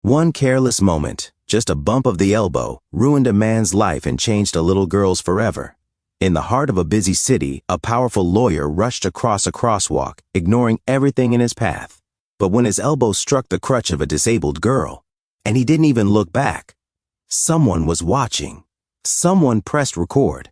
One careless moment, just a bump of the elbow, ruined a man's life and changed a little girl's forever. In the heart of a busy city, a powerful lawyer rushed across a crosswalk, ignoring everything in his path. But when his elbow struck the crutch of a disabled girl, and he didn't even look back, someone was watching. Someone pressed record.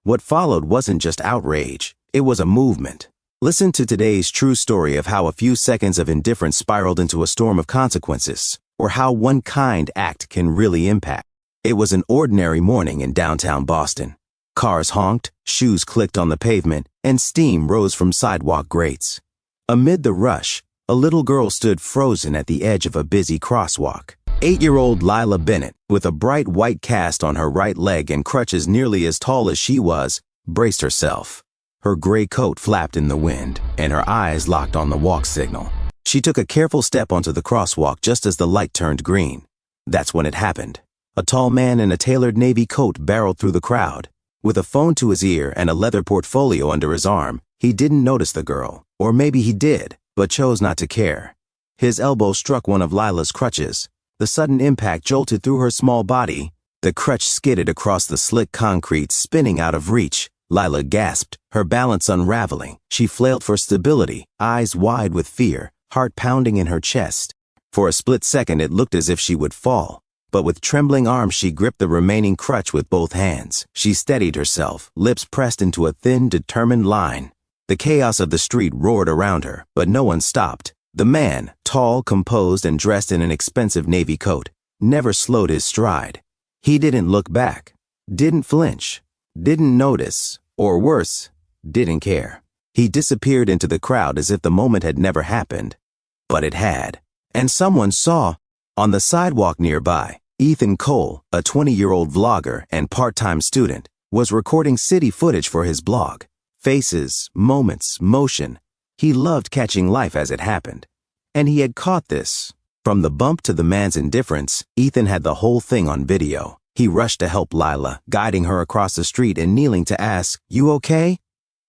What followed wasn't just outrage, it was a movement. Listen to today's true story of how a few seconds of indifference spiraled into a storm of consequences, or how one kind act can really impact. It was an ordinary morning in downtown Boston. Cars honked, shoes clicked on the pavement, and steam rose from sidewalk grates. Amid the rush, a little girl stood frozen at the edge of a busy crosswalk. 8-year-old Lila Bennett, with a bright white cast on her right leg and crutches nearly as tall as she was, braced herself. Her gray coat flapped in the wind, and her eyes locked on the walk signal. She took a careful step onto the crosswalk just as the light turned green. That's when it happened. A tall man in a tailored navy coat barreled through the crowd. With a phone to his ear and a leather portfolio under his arm, he didn't notice the girl. Or maybe he did, but chose not to care. His elbow struck one of Lila's crutches. The sudden impact jolted through her small body. The crutch skidded across the slick concrete, spinning out of reach. Lila gasped, her balance unraveling. She flailed for stability, eyes wide with fear, heart pounding in her chest. For a split second it looked as if she would fall, but with trembling arms she gripped the remaining crutch with both hands. She steadied herself, lips pressed into a thin, determined line. The chaos of the street roared around her, but no one stopped. The man, tall, composed, and dressed in an expensive navy coat, never slowed his stride. He didn't look back, didn't flinch, didn't notice, or worse, didn't care. He disappeared into the crowd as if the moment had never happened. But it had. And someone saw. On the sidewalk nearby, Ethan Cole, a 20-year-old vlogger and part-time student, was recording city footage for his blog. Faces, moments, motion. He loved catching life as it happened. And he had caught this. From the bump to the man's indifference, Ethan had the whole thing on video. He rushed to help Lila, guiding her across the street and kneeling to ask, "You okay?"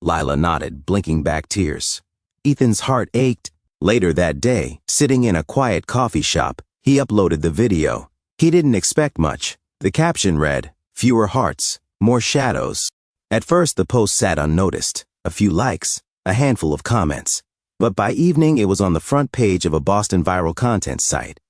Lila nodded, blinking back tears. Ethan's heart ached. Later that day, sitting in a quiet coffee shop, he uploaded the video. He didn't expect much. The caption read, "Fewer hearts, more shadows." At first, the post sat unnoticed. A few likes, a handful of comments. But by evening, it was on the front page of a Boston viral content site.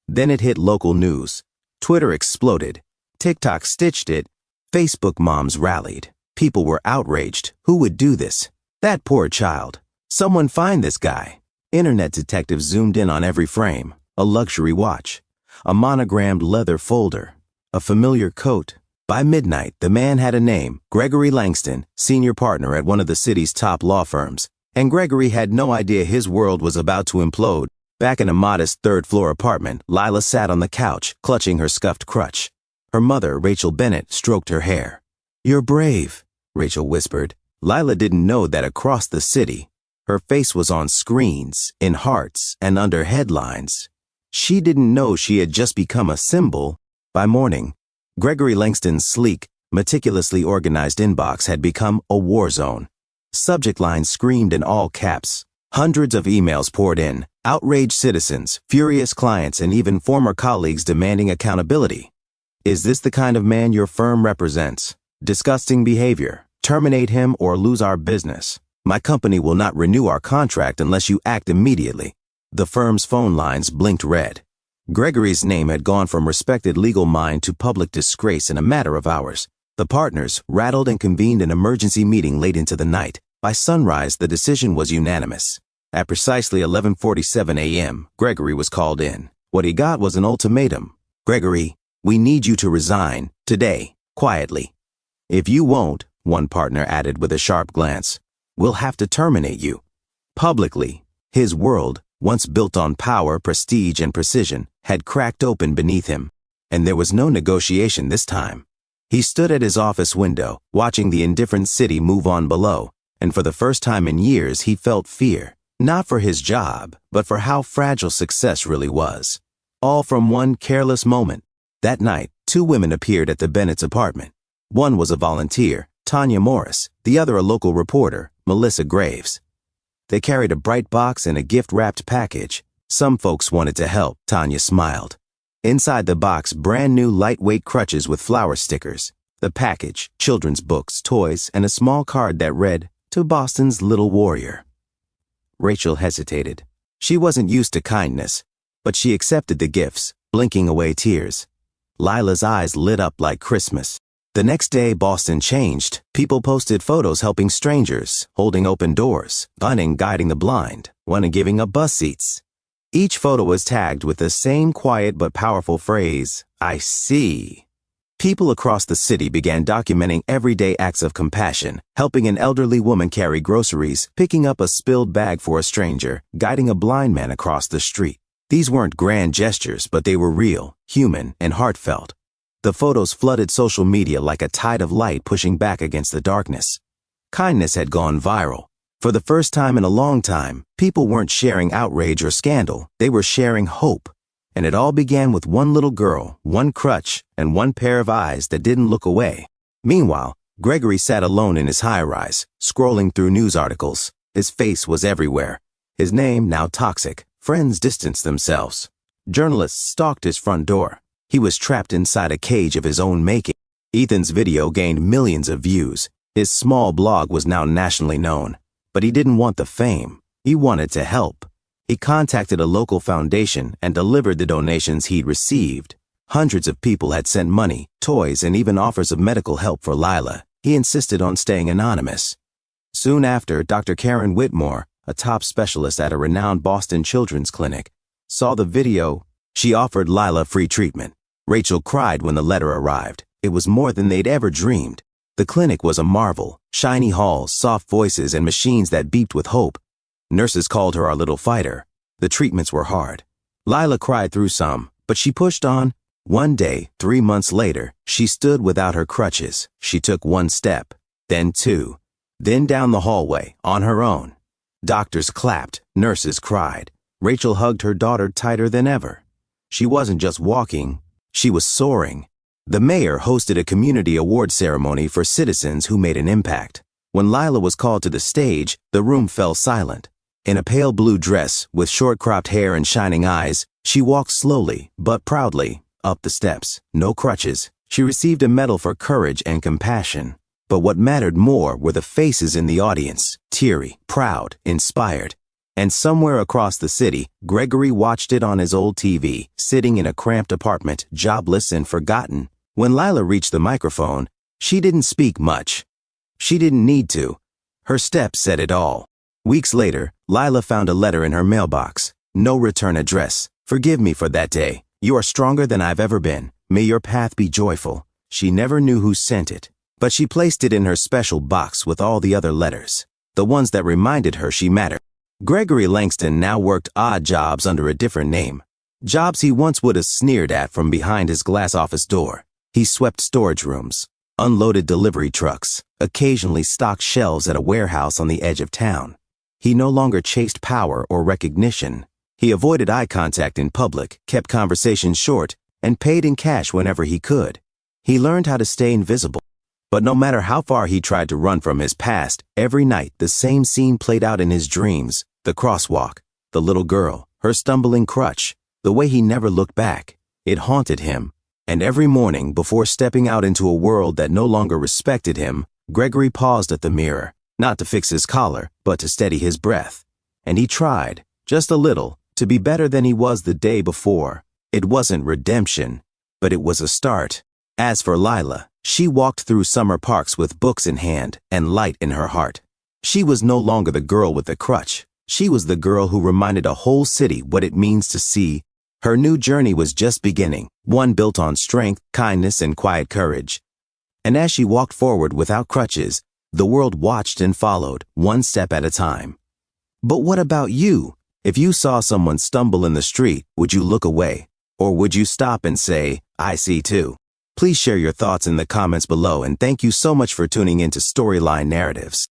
Then it hit local news. Twitter exploded. TikTok stitched it. Facebook moms rallied. People were outraged. Who would do this? That poor child. Someone find this guy. Internet detectives zoomed in on every frame. A luxury watch. A monogrammed leather folder. A familiar coat. By midnight, the man had a name, Gregory Langston, senior partner at one of the city's top law firms. And Gregory had no idea his world was about to implode. Back in a modest third-floor apartment, Lila sat on the couch, clutching her scuffed crutch. Her mother, Rachel Bennett, stroked her hair. "You're brave," Rachel whispered. Lila didn't know that across the city, her face was on screens, in hearts, and under headlines. She didn't know she had just become a symbol. By morning, Gregory Langston's sleek, meticulously organized inbox had become a war zone. Subject lines screamed in all caps. Hundreds of emails poured in, outraged citizens, furious clients, and even former colleagues demanding accountability. "Is this the kind of man your firm represents? Disgusting behavior. Terminate him or lose our business. My company will not renew our contract unless you act immediately." The firm's phone lines blinked red. Gregory's name had gone from respected legal mind to public disgrace in a matter of hours. The partners rattled and convened an emergency meeting late into the night. By sunrise, the decision was unanimous. At precisely 11:47 a.m., Gregory was called in. What he got was an ultimatum. "Gregory, we need you to resign, today, quietly. If you won't," one partner added with a sharp glance, "we'll have to terminate you." Publicly, his world, once built on power, prestige, and precision, had cracked open beneath him. And there was no negotiation this time. He stood at his office window, watching the indifferent city move on below, and for the first time in years he felt fear, not for his job, but for how fragile success really was. All from one careless moment. That night, 2 women appeared at the Bennett's apartment. One was a volunteer, Tanya Morris, the other a local reporter, Melissa Graves. They carried a bright box and a gift-wrapped package. Some folks wanted to help, Tanya smiled. Inside the box, brand new lightweight crutches with flower stickers. The package, children's books, toys, and a small card that read, "To Boston's Little Warrior." Rachel hesitated. She wasn't used to kindness, but she accepted the gifts, blinking away tears. Lila's eyes lit up like Christmas. The next day, Boston changed. People posted photos helping strangers, holding open doors, one guiding the blind, one giving up bus seats. Each photo was tagged with the same quiet but powerful phrase, "I see." People across the city began documenting everyday acts of compassion, helping an elderly woman carry groceries, picking up a spilled bag for a stranger, guiding a blind man across the street. These weren't grand gestures, but they were real, human, and heartfelt. The photos flooded social media like a tide of light pushing back against the darkness. Kindness had gone viral. For the first time in a long time, people weren't sharing outrage or scandal, they were sharing hope. And it all began with one little girl, one crutch, and one pair of eyes that didn't look away. Meanwhile, Gregory sat alone in his high-rise, scrolling through news articles. His face was everywhere. His name now toxic. Friends distanced themselves. Journalists stalked his front door. He was trapped inside a cage of his own making. Ethan's video gained millions of views. His small blog was now nationally known. But he didn't want the fame. He wanted to help. He contacted a local foundation and delivered the donations he'd received. Hundreds of people had sent money, toys, and even offers of medical help for Lila. He insisted on staying anonymous. Soon after, Dr. Karen Whitmore, a top specialist at a renowned Boston children's clinic, saw the video. She offered Lila free treatment. Rachel cried when the letter arrived. It was more than they'd ever dreamed. The clinic was a marvel. Shiny halls, soft voices, and machines that beeped with hope. Nurses called her our little fighter. The treatments were hard. Lila cried through some, but she pushed on. One day, 3 months later, she stood without her crutches. She took one step, then two, then down the hallway, on her own. Doctors clapped, nurses cried. Rachel hugged her daughter tighter than ever. She wasn't just walking, she was soaring. The mayor hosted a community award ceremony for citizens who made an impact. When Lila was called to the stage, the room fell silent. In a pale blue dress, with short cropped hair and shining eyes, she walked slowly, but proudly, up the steps. No crutches. She received a medal for courage and compassion. But what mattered more were the faces in the audience, teary, proud, inspired. And somewhere across the city, Gregory watched it on his old TV, sitting in a cramped apartment, jobless and forgotten. When Lila reached the microphone, she didn't speak much. She didn't need to. Her steps said it all. Weeks later, Lila found a letter in her mailbox. No return address. "Forgive me for that day. You are stronger than I've ever been. May your path be joyful." She never knew who sent it, but she placed it in her special box with all the other letters, the ones that reminded her she mattered. Gregory Langston now worked odd jobs under a different name. Jobs he once would have sneered at from behind his glass office door. He swept storage rooms, unloaded delivery trucks, occasionally stocked shelves at a warehouse on the edge of town. He no longer chased power or recognition. He avoided eye contact in public, kept conversations short, and paid in cash whenever he could. He learned how to stay invisible. But no matter how far he tried to run from his past, every night the same scene played out in his dreams. The crosswalk, the little girl, her stumbling crutch, the way he never looked back. It haunted him. And every morning, before stepping out into a world that no longer respected him, Gregory paused at the mirror. Not to fix his collar, but to steady his breath. And he tried, just a little, to be better than he was the day before. It wasn't redemption, but it was a start. As for Lila, she walked through summer parks with books in hand and light in her heart. She was no longer the girl with the crutch. She was the girl who reminded a whole city what it means to see. Her new journey was just beginning, one built on strength, kindness, and quiet courage. And as she walked forward without crutches, the world watched and followed, one step at a time. But what about you? If you saw someone stumble in the street, would you look away? Or would you stop and say, "I see too"? Please share your thoughts in the comments below, and thank you so much for tuning into Storyline Narratives.